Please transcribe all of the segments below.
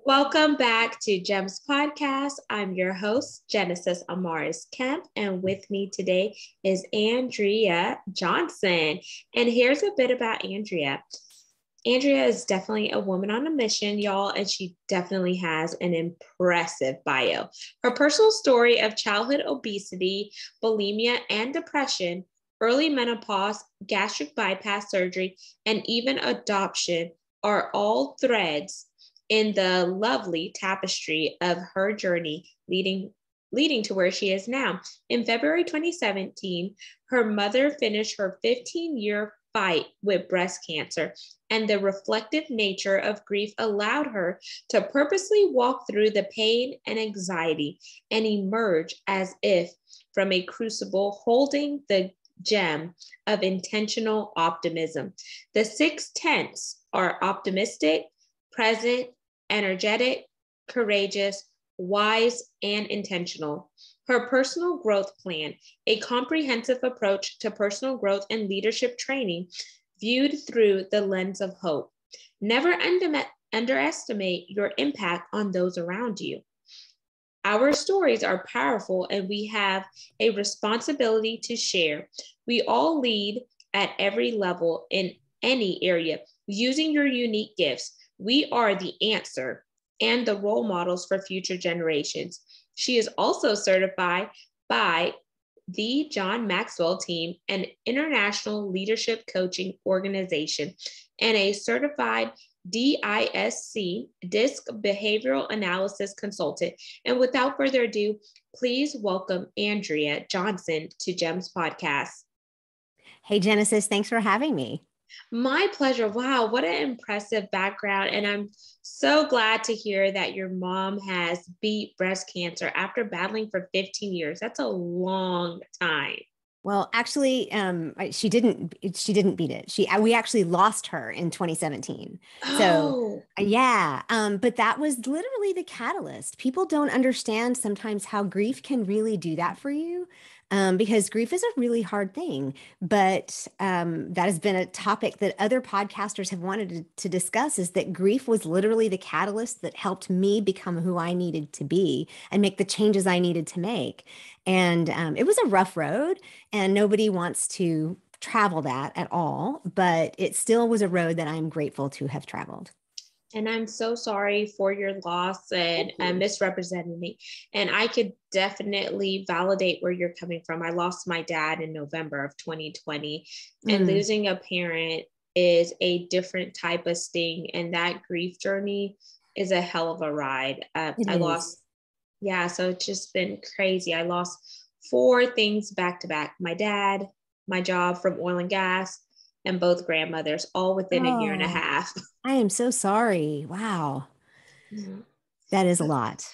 Welcome back to GEMS Podcast. I'm your host, Genesis Amaris Kemp, and with me today is Andrea Johnson. And here's a bit about Andrea. Andrea is definitely a woman on a mission, y'all, and she definitely has an impressive bio. Her personal story of childhood obesity, bulimia, and depression, early menopause, gastric bypass surgery, and even adoption are all threads in the lovely tapestry of her journey leading to where she is now. In February 2017, her mother finished her 15-year fight with breast cancer, and the reflective nature of grief allowed her to purposely walk through the pain and anxiety and emerge as if from a crucible, holding the gem of intentional optimism. The six tenets are optimistic, present, energetic, courageous, wise, and intentional. Her personal growth plan, a comprehensive approach to personal growth and leadership training viewed through the lens of hope. Never underestimate your impact on those around you. Our stories are powerful and we have a responsibility to share. We all lead at every level in any area using your unique gifts. We are the answer and the role models for future generations. She is also certified by the John Maxwell Team, an international leadership coaching organization, and a certified DISC, DISC Behavioral Analysis Consultant. And without further ado, please welcome Andrea Johnson to GEMS Podcast. Hey, Genesis, thanks for having me. My pleasure. Wow, what an impressive background. And I'm so glad to hear that your mom has beat breast cancer after battling for 15 years. That's a long time. Well, actually, she didn't beat it. We actually lost her in 2017. Oh. But that was literally the catalyst. People don't understand sometimes how grief can really do that for you. Because grief is a really hard thing, but that has been a topic that other podcasters have wanted to discuss, is that grief was literally the catalyst that helped me become who I needed to be and make the changes I needed to make. And it was a rough road, and nobody wants to travel that at all, but it still was a road that I'm grateful to have traveled. And I'm so sorry for your loss and misrepresenting me. And I could definitely validate where you're coming from. I lost my dad in November of 2020, and losing a parent is a different type of sting. And that grief journey is a hell of a ride. So it's just been crazy. I lost 4 things back to back: my dad, my job from oil and gas, and both grandmothers, all within a year and a half. I am so sorry. Wow. Yeah. That is a lot.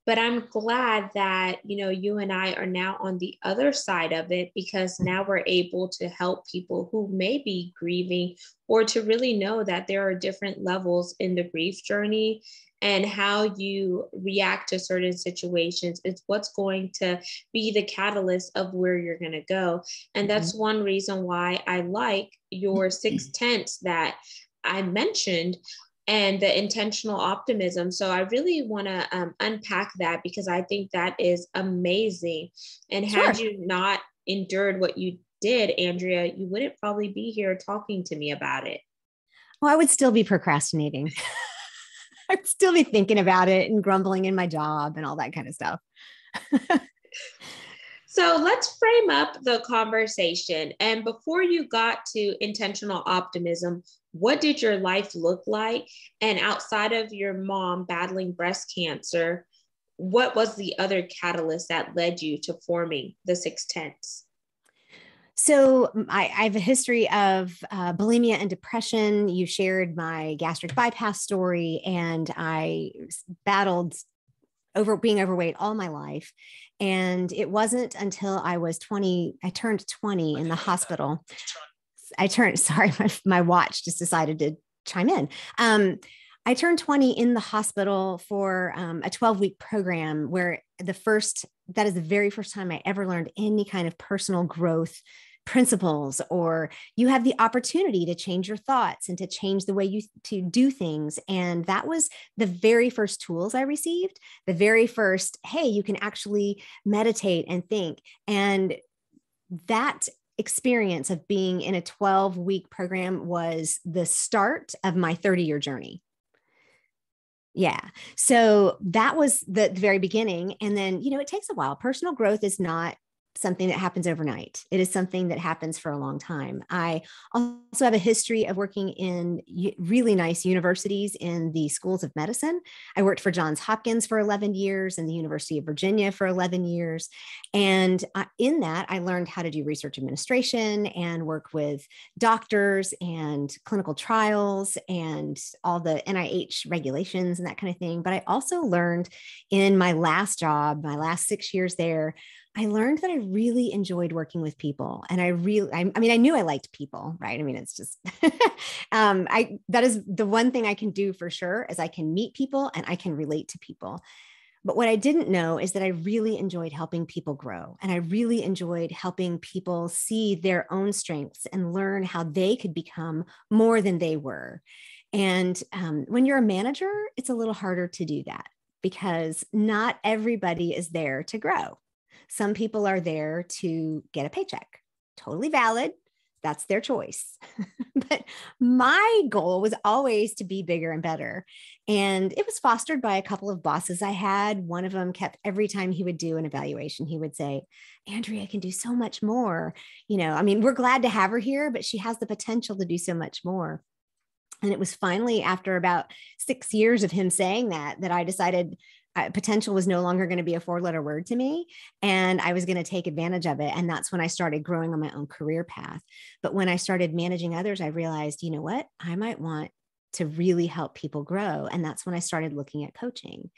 But I'm glad that, you and I are now on the other side of it, because now we're able to help people who may be grieving, or to really know that there are different levels in the grief journey, and how you react to certain situations is what's going to be the catalyst of where you're going to go. And that's one reason why I like your 6 tenets that I mentioned, and the intentional optimism. So I really want to unpack that, because I think that is amazing. And had you not endured what you did, Andrea, you wouldn't probably be here talking to me about it. Well, I would still be procrastinating. I'd still be thinking about it and grumbling in my job and all that kind of stuff. So let's frame up the conversation. And before you got to intentional optimism, what did your life look like? And outside of your mom battling breast cancer, what was the other catalyst that led you to forming the 6 tenets? So I have a history of bulimia and depression. You shared my gastric bypass story, and I battled being overweight all my life. And it wasn't until I was 20, I turned 20 in the hospital. My watch just decided to chime in. I turned 20 in the hospital for a 12-week program where that is the very first time I ever learned any kind of personal growth principles, or you have the opportunity to change your thoughts and to change the way you to do things. And that was the very first tools I received, the very first, hey, you can actually meditate and think. And that experience of being in a 12-week program was the start of my 30-year journey. Yeah. So that was the very beginning. And then, it takes a while. Personal growth is not something that happens overnight. It is something that happens for a long time. I also have a history of working in really nice universities in the schools of medicine. I worked for Johns Hopkins for 11 years and the University of Virginia for 11 years. And in that, I learned how to do research administration and work with doctors and clinical trials and all the NIH regulations and that kind of thing. But I also learned in my last job, my last 6 years there, I learned that I really enjoyed working with people. And I knew I liked people, right? I mean, it's just, that is the one thing I can do for sure is I can meet people and I can relate to people. But what I didn't know is that I really enjoyed helping people grow. And I really enjoyed helping people see their own strengths and learn how they could become more than they were. And when you're a manager, it's a little harder to do that because not everybody is there to grow. Some people are there to get a paycheck. Totally valid. That's their choice. But my goal was always to be bigger and better. And it was fostered by a couple of bosses I had. One of them kept, every time he would do an evaluation, he would say, Andrea can do so much more. We're glad to have her here, but she has the potential to do so much more. And it was finally after about 6 years of him saying that I decided potential was no longer going to be a 4-letter word to me. And I was going to take advantage of it. And that's when I started growing on my own career path. But when I started managing others, I realized, you know what, I might want to really help people grow. And that's when I started looking at coaching.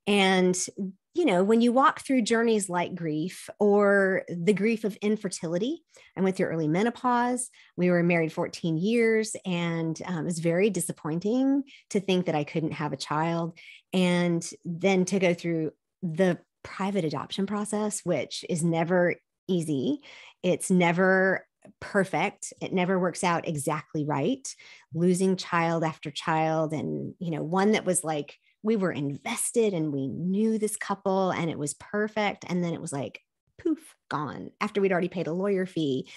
And, when you walk through journeys like grief or the grief of infertility, I went through early menopause. We were married 14 years and it was very disappointing to think that I couldn't have a child. And then to go through the private adoption process, which is never easy. It's never perfect. It never works out exactly right. Losing child after child. And, one that was like, we were invested and we knew this couple and it was perfect. And then it was like, poof, gone after we'd already paid a lawyer fee.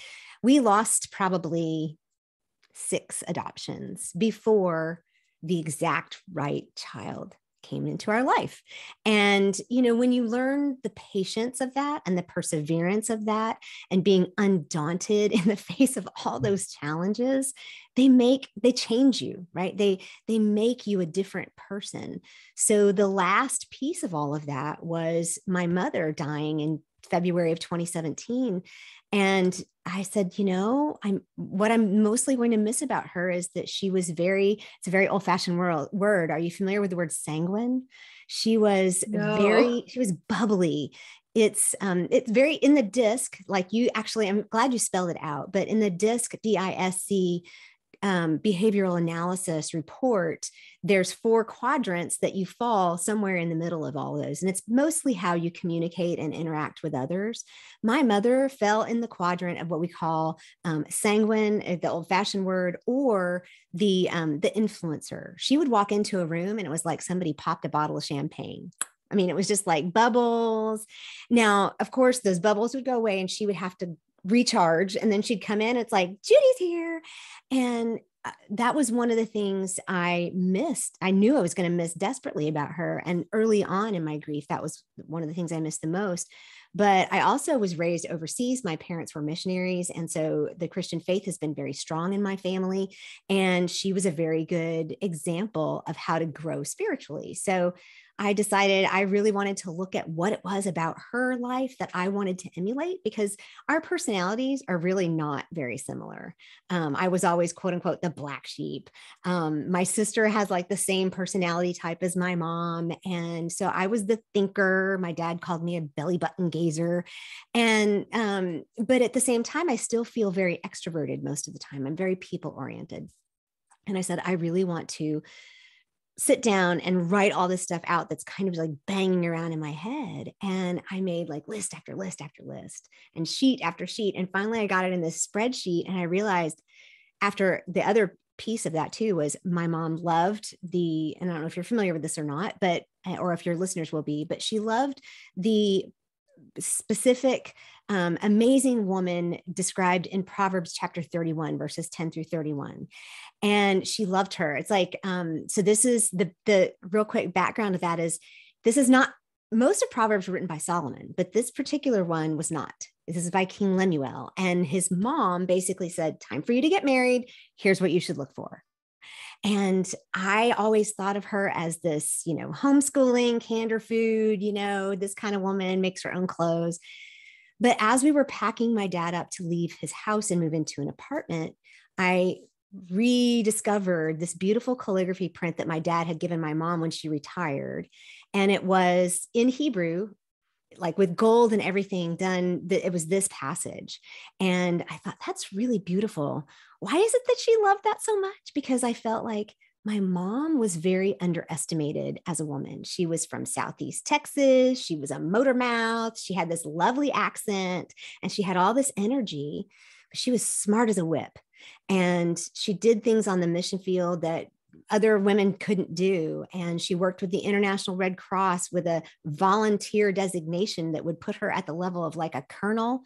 We lost probably 6 adoptions before the exact right child came into our life. And, when you learn the patience of that and the perseverance of that and being undaunted in the face of all those challenges, they change you, right? They make you a different person. So the last piece of all of that was my mother dying in February of 2017. And I said, what I'm mostly going to miss about her is that she was it's a very old fashioned word. Are you familiar with the word sanguine? She was she was bubbly. It's very in the DISC, like I'm glad you spelled it out, but in the DISC, DISC, behavioral analysis report, there's 4 quadrants that you fall somewhere in the middle of all those. And it's mostly how you communicate and interact with others. My mother fell in the quadrant of what we call sanguine, the old fashioned word, or the influencer. She would walk into a room and it was like somebody popped a bottle of champagne. It was just like bubbles. Now, of course, those bubbles would go away and she would have to recharge. And then she'd come in. It's like, Judy's here. And that was one of the things I missed. I knew I was going to miss desperately about her. And early on in my grief, that was one of the things I missed the most. But I also was raised overseas. My parents were missionaries. And so the Christian faith has been very strong in my family. And she was a very good example of how to grow spiritually. So I decided I really wanted to look at what it was about her life that I wanted to emulate, because our personalities are really not very similar. I was always, quote unquote, the black sheep. My sister has like the same personality type as my mom. And so I was the thinker. My dad called me a belly button gazer. And, but at the same time, I still feel very extroverted most of the time. I'm very people oriented. And I said, I really want to sit down and write all this stuff out that's kind of like banging around in my head. And I made like list after list after list and sheet after sheet. And finally I got it in this spreadsheet. And I realized after the other piece of that too was my mom loved and I don't know if you're familiar with this or not, but, or if your listeners will be, but she loved the specific amazing woman described in Proverbs chapter 31, verses 10 through 31. And she loved her. It's like, so this is the real quick background of that is this is not, most of Proverbs were written by Solomon, but this particular one was not. This is by King Lemuel. And his mom basically said, time for you to get married. Here's what you should look for. And I always thought of her as this, homeschooling, canned food, this kind of woman, makes her own clothes. But as we were packing my dad up to leave his house and move into an apartment, I rediscovered this beautiful calligraphy print that my dad had given my mom when she retired. And it was in Hebrew, like with gold and everything done. It was this passage. And I thought, that's really beautiful. Why is it that she loved that so much? Because I felt like my mom was very underestimated as a woman. She was from Southeast Texas. She was a motor mouth. She had this lovely accent and she had all this energy, but she was smart as a whip. And she did things on the mission field that other women couldn't do. And she worked with the International Red Cross with a volunteer designation that would put her at the level of like a colonel.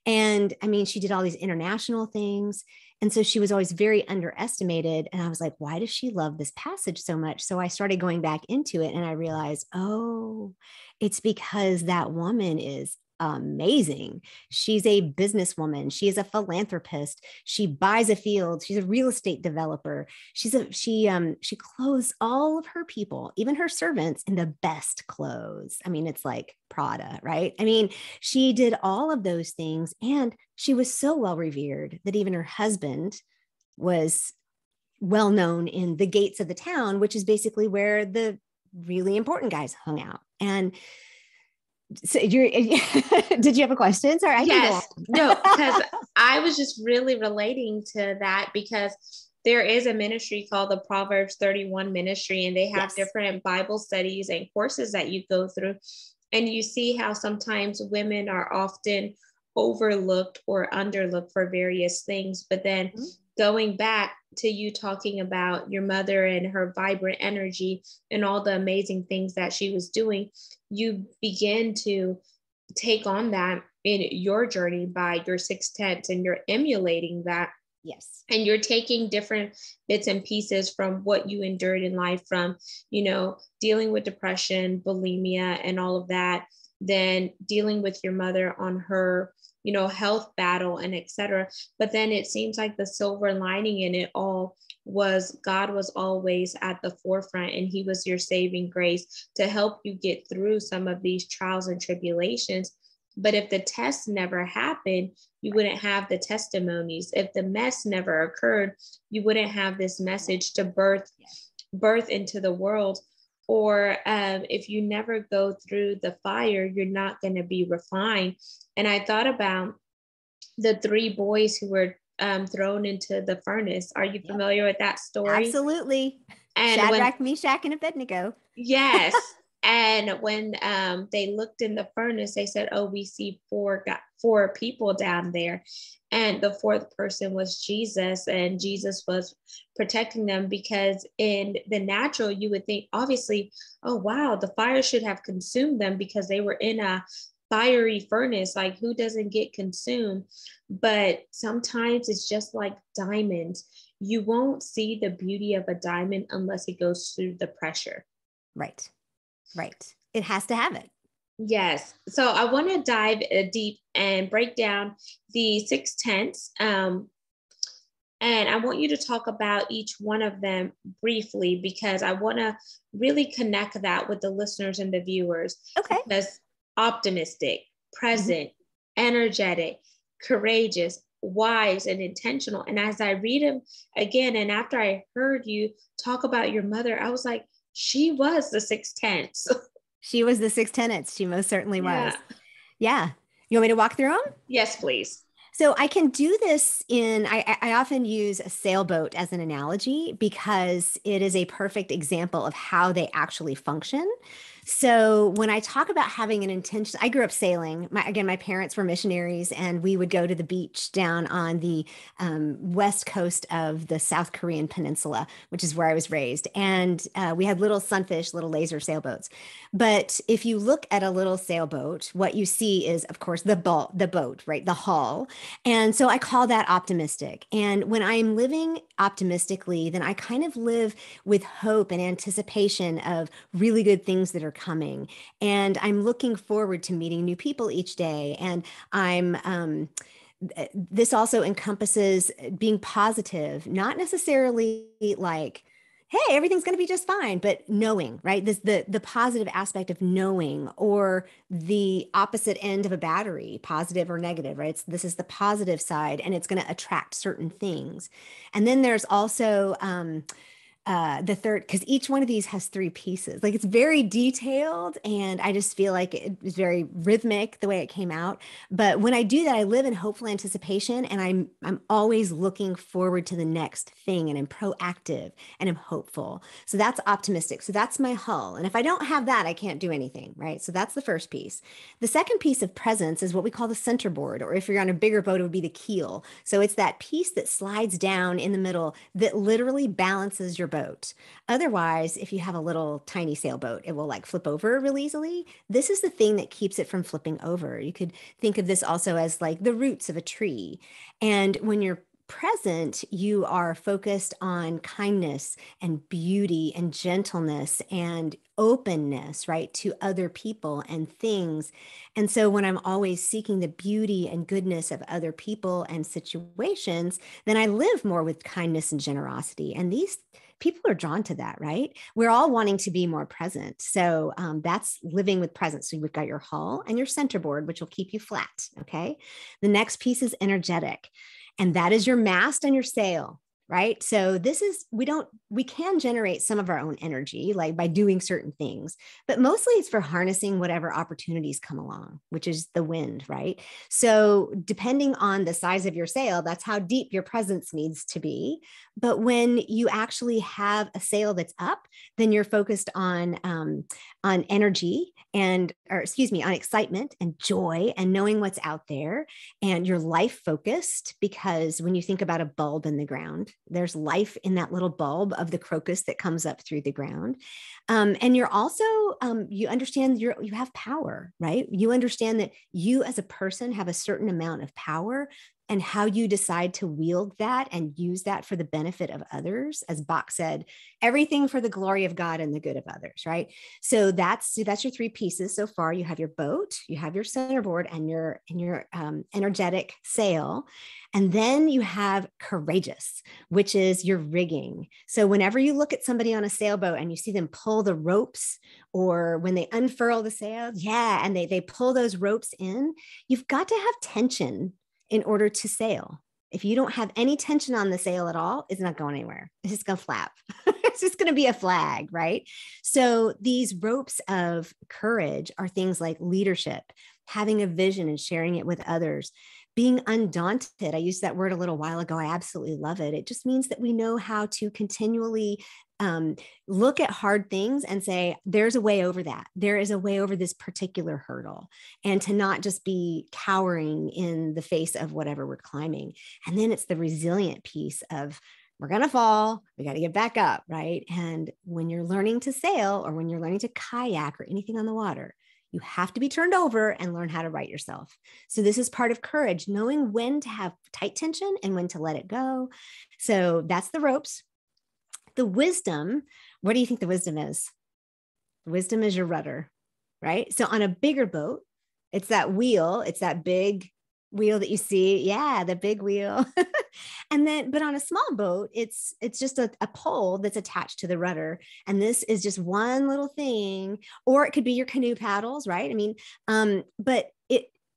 And I mean, she did all these international things. And so she was always very underestimated. And I was like, why does she love this passage so much? So I started going back into it and I realized, oh, it's because that woman is amazing. She's a businesswoman. She is a philanthropist. She buys a field. She's a real estate developer. She clothes all of her people, even her servants, in the best clothes. I mean, it's like Prada, right? I mean, she did all of those things, and she was so well revered that even her husband was well known in the gates of the town, which is basically where the really important guys hung out. And so did you have a question? Sorry, yes, no, because I was just really relating to that because there is a ministry called the Proverbs 31 ministry, and they have different Bible studies and courses that you go through. And you see how sometimes women are often overlooked or underlooked for various things. But then going back to you talking about your mother and her vibrant energy and all the amazing things that she was doing, you begin to take on that in your journey by your Six Tenets, and you're emulating that. Yes. And you're taking different bits and pieces from what you endured in life, from, dealing with depression, bulimia, and all of that, then dealing with your mother on her, health battle and etc. But then it seems like the silver lining in it all was God was always at the forefront, and he was your saving grace to help you get through some of these trials and tribulations. But if the test never happened, you wouldn't have the testimonies. If the mess never occurred, you wouldn't have this message to birth into the world. Or if you never go through the fire, you're not going to be refined. And I thought about the three boys who were thrown into the furnace. Are you familiar with that story? Absolutely. And Shadrach, Meshach, and Abednego. Yes. And when they looked in the furnace, they said, oh, we see four people down there. And the fourth person was Jesus, and Jesus was protecting them, because in the natural, you would think, obviously, oh, wow, the fire should have consumed them because they were in a fiery furnace. Like, who doesn't get consumed? But sometimes it's just like diamonds. You won't see the beauty of a diamond unless it goes through the pressure. Right. It has to have it. Yes. So I want to dive deep and break down the Six Tenets. And I want you to talk about each one of them briefly, because I want to really connect that with the listeners and the viewers. Okay. Because optimistic, present, energetic, courageous, wise, and intentional. And as I read them again, and after I heard you talk about your mother, I was like, she was the Six Tenets. She was the Six Tenets. She most certainly was. Yeah. You want me to walk through them? Yes, please. So I can do this I often use a sailboat as an analogy because it is a perfect example of how they actually function. So when I talk about having an intention, I grew up sailing. My parents were missionaries, and we would go to the beach down on the west coast of the South Korean peninsula, which is where I was raised. And we had little sunfish, little laser sailboats. But if you look at a little sailboat, what you see is, of course, the boat, right? The hull. And so I call that optimistic. And when I'm living optimistically, then I kind of live with hope and anticipation of really good things that are coming. And I'm looking forward to meeting new people each day. And this also encompasses being positive, not necessarily like, hey, everything's going to be just fine, but knowing, right? The positive aspect of knowing, or the opposite end of a battery, positive or negative, right? This is the positive side, and it's going to attract certain things. And then there's also the third, because each one of these has three pieces. Like, it's very detailed, and I just feel like it was very rhythmic the way it came out. But when I do that, I live in hopeful anticipation, and I'm always looking forward to the next thing, and I'm proactive and I'm hopeful. So that's optimistic. So that's my hull. And if I don't have that, I can't do anything, right? So that's the first piece. The second piece of presence is what we call the centerboard, or if you're on a bigger boat, it would be the keel. So it's that piece that slides down in the middle that literally balances your boat. Otherwise, if you have a little tiny sailboat, it will like flip over really easily. This is the thing that keeps it from flipping over. You could think of this also as like the roots of a tree. And when you're present, you are focused on kindness and beauty and gentleness and openness, right, to other people and things. And so when I'm always seeking the beauty and goodness of other people and situations, then I live more with kindness and generosity. And these people are drawn to that, right? We're all wanting to be more present. So that's living with presence. So we've got your hull and your centerboard, which will keep you flat. Okay. The next piece is energetic. And that is your mast and your sail, right? So this is, we can generate some of our own energy, like by doing certain things, but mostly it's for harnessing whatever opportunities come along, which is the wind, right? So depending on the size of your sail, that's how deep your presence needs to be. But when you actually have a sail that's up, then you're focused on energy on excitement and joy and knowing what's out there. And you're life focused, because when you think about a bulb in the ground, there's life in that little bulb of the crocus that comes up through the ground. And you're also, you understand you have power, right? You understand that you as a person have a certain amount of power, and how you decide to wield that and use that for the benefit of others. As Bach said, everything for the glory of God and the good of others, right? So that's your three pieces so far. You have your boat, you have your centerboard, and your energetic sail. And then you have courageous, which is your rigging. So whenever you look at somebody on a sailboat and you see them pull the ropes, or when they unfurl the sails, and they pull those ropes in, you've got to have tension in order to sail. If you don't have any tension on the sail at all, it's not going anywhere. It's just going to flap. It's just going to be a flag, right? So these ropes of courage are things like leadership, having a vision and sharing it with others, being undaunted. I used that word a little while ago. I absolutely love it. It just means that we know how to continually look at hard things and say, there's a way over that. There is a way over this particular hurdle, and to not just be cowering in the face of whatever we're climbing. And then it's the resilient piece of, we're going to fall, we got to get back up, right? And when you're learning to sail, or when you're learning to kayak or anything on the water, you have to be turned over and learn how to right yourself. So this is part of courage, knowing when to have tight tension and when to let it go. So that's the ropes. The wisdom, what do you think the wisdom is? The wisdom is your rudder, right? So on a bigger boat, it's that wheel, it's that big wheel that you see. Yeah, the big wheel. And then, but on a small boat, it's just a pole that's attached to the rudder. And this is just one little thing, or it could be your canoe paddles, right? I mean,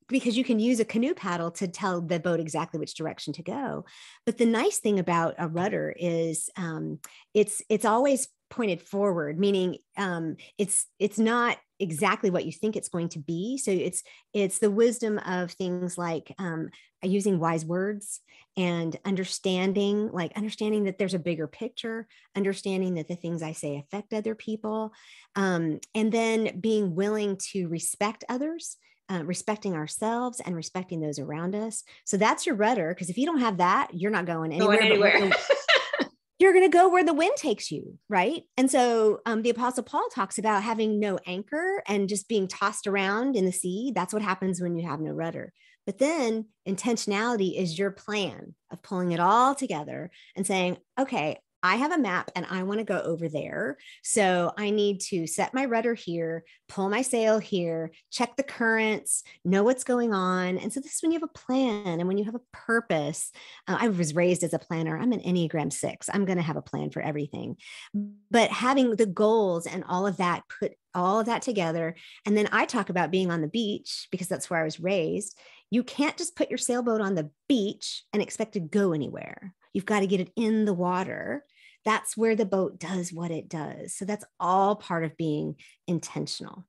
because you can use a canoe paddle to tell the boat exactly which direction to go. But the nice thing about a rudder is it's always pointed forward, meaning it's not exactly what you think it's going to be. So it's the wisdom of things like using wise words and understanding that there's a bigger picture, understanding that the things I say affect other people, and then being willing to respect others, respecting ourselves and respecting those around us. So that's your rudder, because if you don't have that, you're not going anywhere. You're going to go where the wind takes you, right? And so the Apostle Paul talks about having no anchor and just being tossed around in the sea. That's what happens when you have no rudder. But then intentionality is your plan of pulling it all together and saying, okay, I have a map and I want to go over there. So I need to set my rudder here, pull my sail here, check the currents, know what's going on. And so this is when you have a plan and when you have a purpose. I was raised as a planner. I'm an Enneagram 6. I'm going to have a plan for everything. But having the goals and all of that, put all of that together. And then I talk about being on the beach because that's where I was raised. You can't just put your sailboat on the beach and expect to go anywhere. You've got to get it in the water. That's where the boat does what it does. So that's all part of being intentional.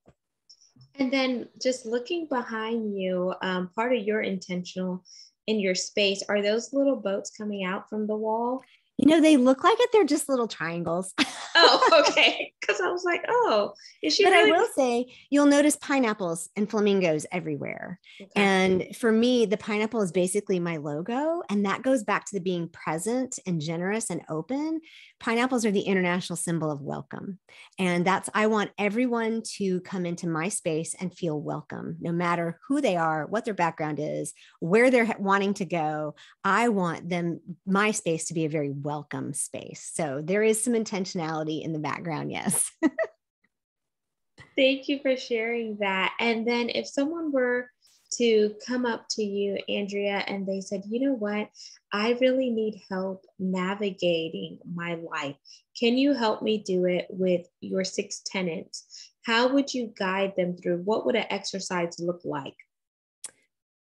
And then just looking behind you, part of your intentional in your space, are those little boats coming out from the wall? They look like it. They're just little triangles. Oh, okay. Because I was like, oh, is she But really? I will say, you'll notice pineapples and flamingos everywhere. Okay. And for me, the pineapple is basically my logo. And that goes back to the being present and generous and open. Pineapples are the international symbol of welcome. And I want everyone to come into my space and feel welcome, no matter who they are, what their background is, where they're wanting to go. I want my space to be a very welcome space. So there is some intentionality in the background. Yes. Thank you for sharing that. And then if someone were to come up to you, Andrea, and they said, you know what, I really need help navigating my life. Can you help me do it with your 6 tenets? How would you guide them through? What would an exercise look like?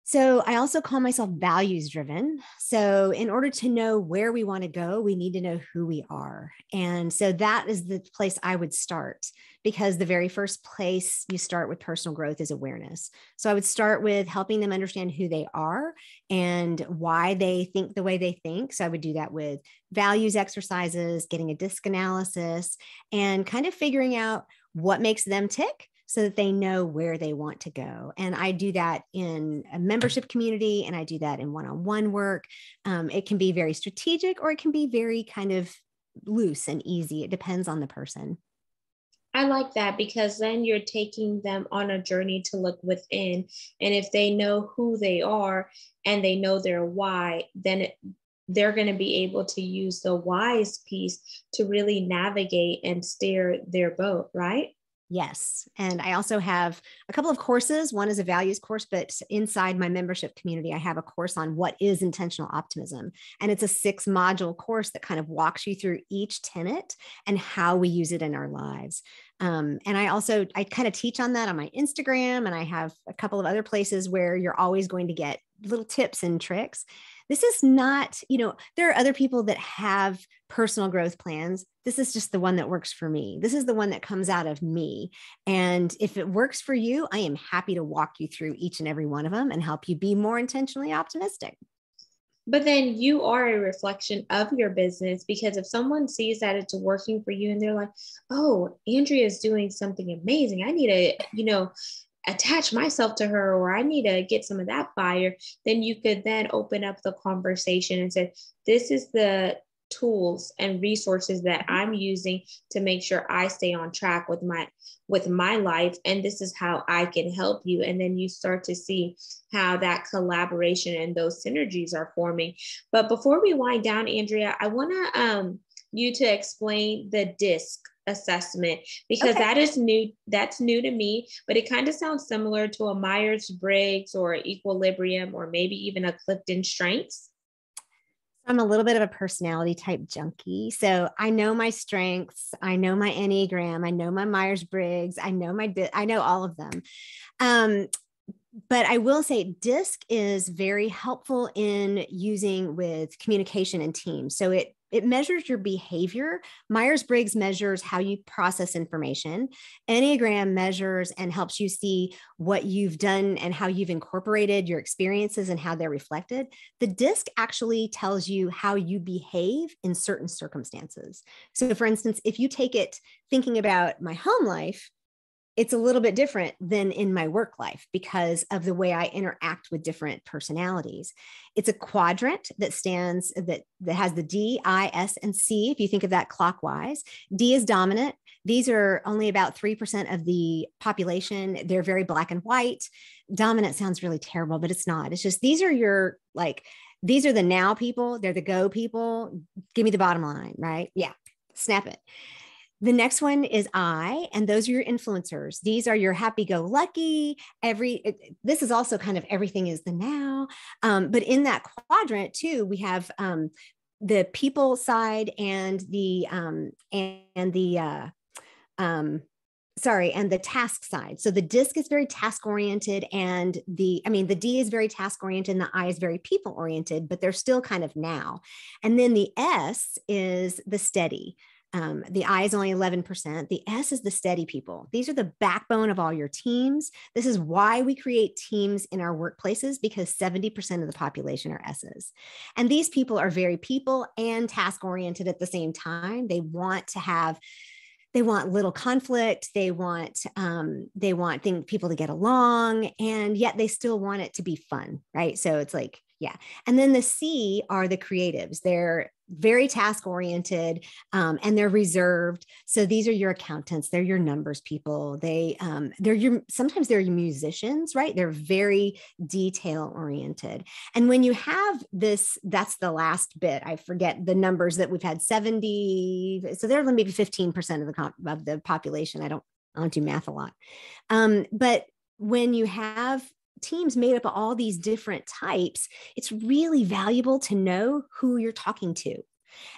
So I also call myself values driven. So in order to know where we want to go, we need to know who we are. And so that is the place I would start, because the very first place you start with personal growth is awareness. So I would start with helping them understand who they are and why they think the way they think. So I would do that with values exercises, getting a disc analysis, and kind of figuring out what makes them tick, so that they know where they want to go. And I do that in a membership community, and I do that in one-on-one work. It can be very strategic, or it can be very kind of loose and easy. It depends on the person. I like that, because then you're taking them on a journey to look within. And if they know who they are and they know their why, then they're going to be able to use the wise piece to really navigate and steer their boat, right? Yes. And I also have a couple of courses. One is a values course, but inside my membership community, I have a course on what is intentional optimism. And it's a 6-module course that kind of walks you through each tenet and how we use it in our lives. And I kind of teach on that on my Instagram, and I have a couple of other places where you're always going to get little tips and tricks. This is not, there are other people that have personal growth plans. This is just the one that works for me. This is the one that comes out of me. And if it works for you, I am happy to walk you through each and every one of them and help you be more intentionally optimistic. But then you are a reflection of your business, because if someone sees that it's working for you and they're like, oh, Andrea is doing something amazing, I need to, attach myself to her, or I need to get some of that fire, then you could then open up the conversation and say, this is the tools and resources that I'm using to make sure I stay on track with my life. And this is how I can help you. And then you start to see how that collaboration and those synergies are forming. But before we wind down, Andrea, I want to you to explain the DISC assessment, because that is new. That's new to me, but it kind of sounds similar to a Myers-Briggs or equilibrium, or maybe even a Clifton Strengths. I'm a little bit of a personality type junkie. So I know my strengths. I know my Enneagram. I know my Myers-Briggs. I know all of them. But I will say DISC is very helpful in using with communication and teams. So it It measures your behavior. Myers-Briggs measures how you process information. Enneagram measures and helps you see what you've done and how you've incorporated your experiences and how they're reflected. The DISC actually tells you how you behave in certain circumstances. So for instance, if you take it thinking about my home life, it's a little bit different than in my work life because of the way I interact with different personalities. It's a quadrant that has the D, I, S, and C. If you think of that clockwise, D is dominant. These are only about 3% of the population. They're very black and white. Dominant sounds really terrible, but it's not. It's just, these are the now people. They're the go people. Give me the bottom line, right? Yeah. Snap it. The next one is I, and those are your influencers. These are your happy-go-lucky. This is also kind of everything is the now. But in that quadrant too, we have the people side and the task side. So the DISC is very task oriented, and the D is very task oriented, and the I is very people oriented, but they're still kind of now. And then the S is the steady. The I is only 11%. The S is the steady people. These are the backbone of all your teams. This is why we create teams in our workplaces, because 70% of the population are S's. And these people are very people and task oriented at the same time. They want little conflict. They want people to get along, and yet they still want it to be fun, right? So it's like, yeah. And then the C are the creatives. They're very task oriented, and they're reserved. So these are your accountants. They're your numbers people. Sometimes they're your musicians, right? They're very detail oriented. And when you have this, that's the last bit. I forget the numbers that we've had 70. So they're maybe 15% of the population. I don't do math a lot. But when you have teams made up of all these different types, it's really valuable to know who you're talking to.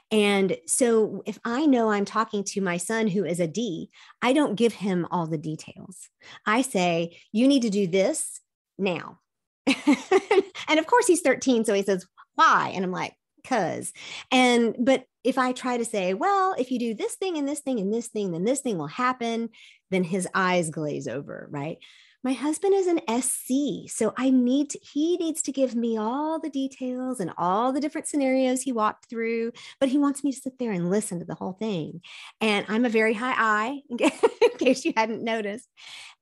And so if I know I'm talking to my son who is a D, I don't give him all the details. I say, you need to do this now. And of course he's 13. So he says, why? And I'm like, but if I try to say, well, if you do this thing and this thing and this thing, then this thing will happen, then his eyes glaze over, right? My husband is an SC, so he needs to give me all the details and all the different scenarios he walked through, but he wants me to sit there and listen to the whole thing. And I'm a very high I, in case you hadn't noticed.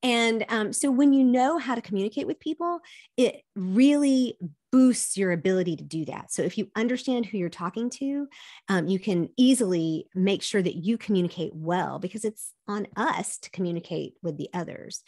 And so when you know how to communicate with people, it really boosts your ability to do that. So if you understand who you're talking to, you can easily make sure that you communicate well, because it's on us to communicate with the others.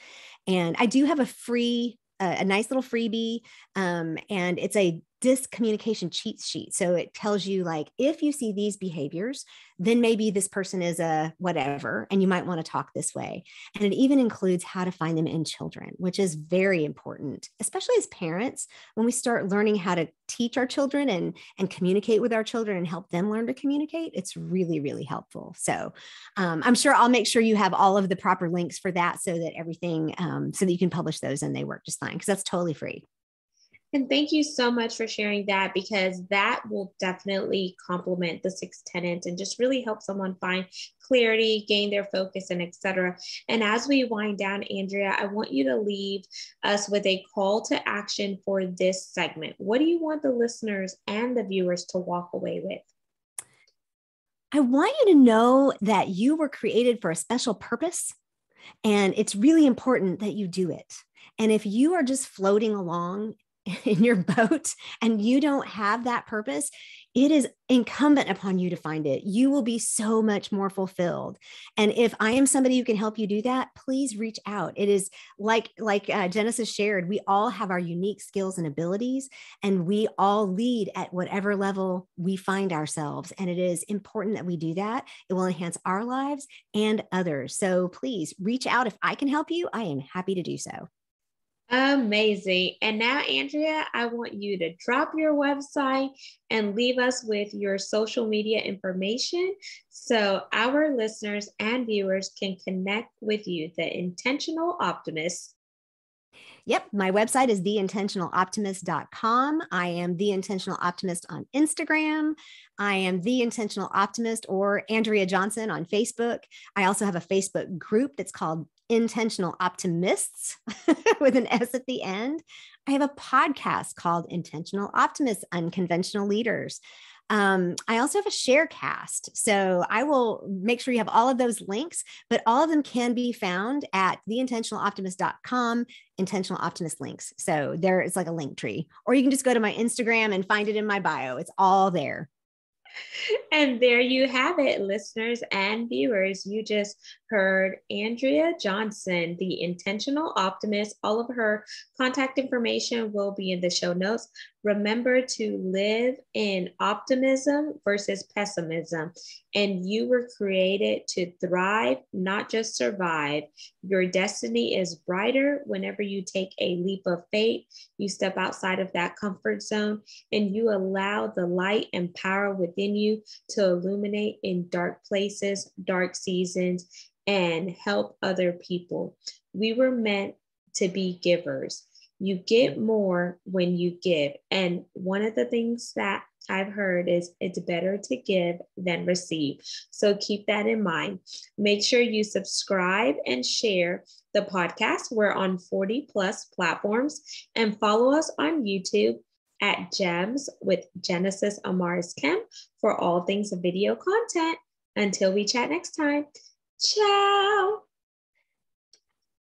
And I do have a nice little freebie, and it's a DISC communication cheat sheet. So it tells you, like, if you see these behaviors, then maybe this person is a whatever, and you might want to talk this way. And it even includes how to find them in children, which is very important, especially as parents, when we start learning how to teach our children and communicate with our children and help them learn to communicate. It's really, really helpful. So I'm sure I'll make sure you have all of the proper links for that, so that everything, so that you can publish those and they work just fine, because that's totally free. And thank you so much for sharing that, because that will definitely complement the Six Tenets and just really help someone find clarity, gain their focus, and etc. And as we wind down, Andrea, I want you to leave us with a call to action for this segment. What do you want the listeners and the viewers to walk away with? I want you to know that you were created for a special purpose, and it's really important that you do it. And if you are just floating along in your boat and you don't have that purpose, it is incumbent upon you to find it. You will be so much more fulfilled. And if I am somebody who can help you do that, please reach out. It is like Genesis shared, we all have our unique skills and abilities, and we all lead at whatever level we find ourselves. And it is important that we do that. It will enhance our lives and others. So please reach out. If I can help you, I am happy to do so. Amazing. And now, Andrea, I want you to drop your website and leave us with your social media information so our listeners and viewers can connect with you, the Intentional Optimist. Yep. My website is theintentionaloptimist.com. I am The Intentional Optimist on Instagram. I am The Intentional Optimist or Andrea Johnson on Facebook. I also have a Facebook group that's called Intentional Optimists with an S at the end. I have a podcast called Intentional Optimists, Unconventional Leaders. I also have a Sharecast. So I will make sure you have all of those links, but all of them can be found at theintentionaloptimist.com, intentional optimist links. So there is like a link tree, or you can just go to my Instagram and find it in my bio. It's all there. And there you have it, listeners and viewers. You just heard Andrea Johnson, the Intentional Optimist. All of her contact information will be in the show notes. Remember to live in optimism versus pessimism. And you were created to thrive, not just survive. Your destiny is brighter whenever you take a leap of faith. You step outside of that comfort zone and you allow the light and power within you to illuminate in dark places, dark seasons, and help other people. We were meant to be givers. You get more when you give. And one of the things that I've heard is it's better to give than receive. So keep that in mind. Make sure you subscribe and share the podcast. We're on 40 plus platforms, and follow us on YouTube at Gems with Genesis Amaris Kemp for all things video content. Until we chat next time. Ciao.